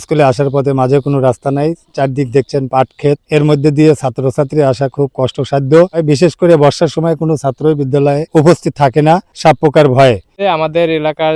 স্কুলে আসার পথে মাঝে কোনো রাস্তা নাই, চারদিক দেখছেন পাট ক্ষেত, এর মধ্যে দিয়ে ছাত্রছাত্রী আসা খুব কষ্টসাধ্য। বিশেষ করে বর্ষার সময় কোনো ছাত্রই বিদ্যালয়ে উপস্থিত থাকে না সাপ পোকার ভয়ে। আমাদের এলাকার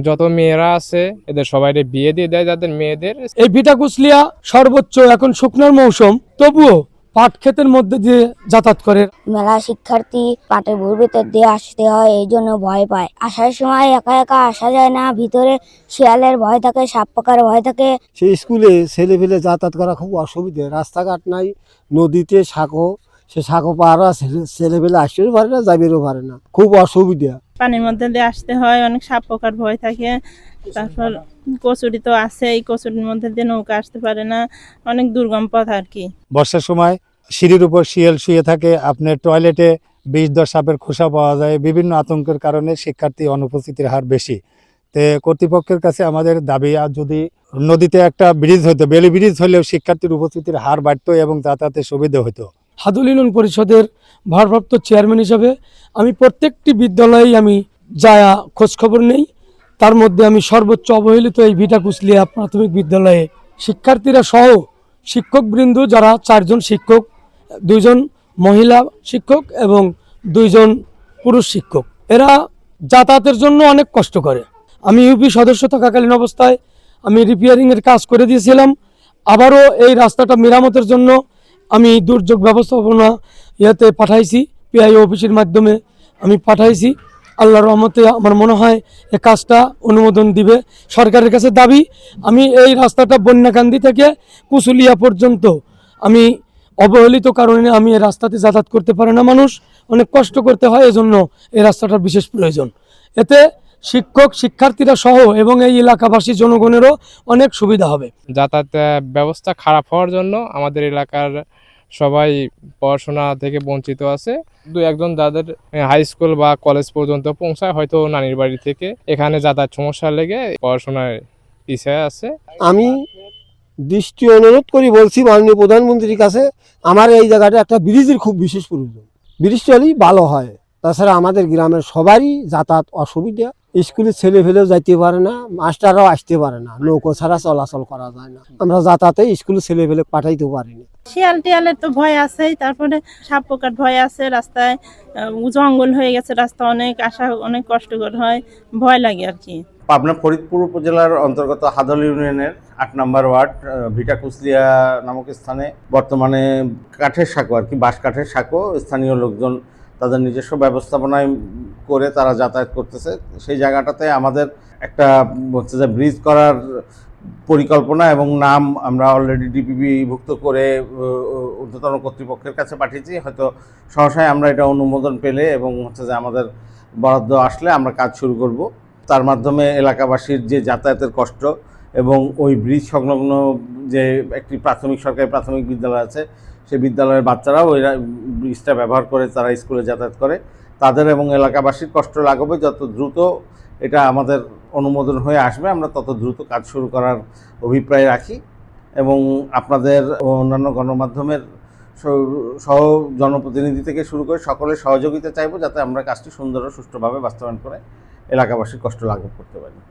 যত মেয়েরা আছে এদের সবাই বিয়ে দিয়ে দেয়, যাদের মেয়েদের। এই ভিটা কুচলিয়া সর্বোচ্চ এখন শুকনোর মৌসুম, তবুও পাট ক্ষেতের মধ্যে দিয়ে যাতায়াত করে। মেলা শিক্ষার্থী পাটের ভুঁর ভিতর দিয়ে আসতে হয়, এই জন্য ভয় পায়। আসার সময় একা একা আসা যায় না, ভিতরে শিয়ালের ভয় থাকে, সাপ পোকার ভয় থাকে। সেই স্কুলে ছেলে ফেলে যাতায়াত করা খুব অসুবিধে, রাস্তাঘাট নাই, নদীতে সাঁকো, সে সাঁকো পাহারা ছেলে ফেলে আসতেও পারে না, যাবেরও পারে না, খুব অসুবিধা। পানির মধ্যে দিয়ে আসতে হয়, অনেক সাপ পোকার ভয় থাকে। তারপর কচুরি তো আছে, এই কচুরির মধ্যে দিয়ে নৌকা আসতে পারে না, অনেক দুর্গম পথ আর কি। বর্ষার সময় সিঁড়ির উপর শিয়াল শুয়ে থাকে, আপনার টয়লেটে ২০-১০ সাপের খোসা পাওয়া যায়। বিভিন্ন আতঙ্কের কারণে শিক্ষার্থী অনুপস্থিতির হার বেশি। কর্তৃপক্ষের কাছে আমাদের দাবি, আর যদি নদীতে একটা ব্রিজ হতো, বেলি ব্রিজ হলেও শিক্ষার্থীর উপস্থিতির হার বাড়তো এবং যাতায়াতের সুবিধা হতো। হাদুল ইউনিয়ন পরিষদের ভারপ্রাপ্ত চেয়ারম্যান হিসাবে আমি প্রত্যেকটি বিদ্যালয়ে আমি যায়া খোঁজখবর নেই। তার মধ্যে আমি সর্বোচ্চ অবহেলিত এই ভিটা কুচলিয়া প্রাথমিক বিদ্যালয়ে শিক্ষার্থীরা সহ শিক্ষকবৃন্দ, যারা 4 জন শিক্ষক, 2 জন মহিলা শিক্ষক এবং 2 জন পুরুষ শিক্ষক, এরা যাতায়াতের জন্য অনেক কষ্ট করে। আমি ইউপি সদস্য থাকাকালীন অবস্থায় আমি রিপেয়ারিংয়ের কাজ করে দিয়েছিলাম। আবারও এই রাস্তাটা মেরামতের জন্য আমি দুর্যোগ ব্যবস্থাপনা ইয়াতে পাঠাইছি, পিআই অফিসের মাধ্যমে আমি পাঠাইছি। আল্লাহর রহমতে আমার মনে হয় এই কাজটা অনুমোদন দিবে। সরকারের কাছে দাবি, আমি এই রাস্তাটা বন্যাকান্দি থেকে কুচুলিয়া পর্যন্ত আমি অবহেলিত কারণে আমি এই রাস্তাতে যাতায়াত করতে পারে না, মানুষ অনেক কষ্ট করতে হয়, এজন্য এই রাস্তাটার বিশেষ প্রয়োজন। এতে শিক্ষক শিক্ষার্থীরা সহ এবং এই এলাকাবাসী জনগণেরও অনেক সুবিধা হবে। যাতায়াত ব্যবস্থা খারাপ হওয়ার জন্য আমাদের এলাকার সবাই পড়াশোনা থেকে বঞ্চিত আছে। 2-1 জন যাদের হাই স্কুল বা কলেজ পর্যন্ত পৌঁছায়, হয়তো নানির বাড়ি থেকে এখানে যাতায়াত সমস্যা লেগে পড়াশোনায় পিছিয়ে আছে। আমি দৃষ্টি অনুরোধ করি বলছি মাননীয় প্রধানমন্ত্রীর কাছে, আমার এই জায়গাটা একটা ব্রিজের খুব বিশেষ প্রয়োজন। ব্রিজটা হলেই ভালো হয়। তাছাড়া আমাদের গ্রামের সবারই যাতায়াত অসুবিধা, স্কুলের ছেলে ফেলেও যাইতে পারে না, মাস্টাররাও আসতে পারে না, নৌকো ছাড়া চলাচল করা যায় না। আমরা যাতায়াতে স্কুলের ছেলে ফেলে পাঠাইতে পারিনি। শিয়াল টিয়ালের তো ভয় আছেই, তারপরে সাপ পোকার ভয় আছে। রাস্তায় জঙ্গল হয়ে গেছে, রাস্তা অনেক আসা অনেক কষ্টকর হয়, ভয় লাগে আর কি। পাবনা ফরিদপুর উপজেলার অন্তর্গত হাদল ইউনিয়নের 8 নম্বর ওয়ার্ড ভিটা কুচলিয়া নামক স্থানে বর্তমানে কাঠের সাঁকো আর কি, বাঁশ কাঠের সাঁকো, স্থানীয় লোকজন তাদের নিজস্ব ব্যবস্থাপনায় করে তারা যাতায়াত করতেছে। সেই জায়গাটাতে আমাদের একটা হচ্ছে যে ব্রিজ করার পরিকল্পনা এবং নাম আমরা অলরেডি ডিপিবিভুক্ত করে ঊর্ধ্বতন কর্তৃপক্ষের কাছে পাঠিয়েছি। হয়তো সহসায় আমরা এটা অনুমোদন পেলে এবং হচ্ছে যে আমাদের বরাদ্দ আসলে আমরা কাজ শুরু করব। তার মাধ্যমে এলাকাবাসীর যে যাতায়াতের কষ্ট এবং ওই ব্রিজ সংলগ্ন যে একটি সরকারি প্রাথমিক বিদ্যালয় আছে, সেই বিদ্যালয়ের বাচ্চারাও ওই ব্রিজটা ব্যবহার করে তারা স্কুলে যাতায়াত করে, তাদের এবং এলাকাবাসীর কষ্ট লাঘবে যত দ্রুত এটা আমাদের অনুমোদন হয়ে আসবে, আমরা তত দ্রুত কাজ শুরু করার অভিপ্রায় রাখি। এবং আপনাদের অন্যান্য গণমাধ্যমের সহ জনপ্রতিনিধি থেকে শুরু করে সকলের সহযোগিতা চাইব, যাতে আমরা কাজটি সুন্দর ও সুষ্ঠুভাবে বাস্তবায়ন করে এলাকাবাসীর কষ্ট লাঘব করতে পারি।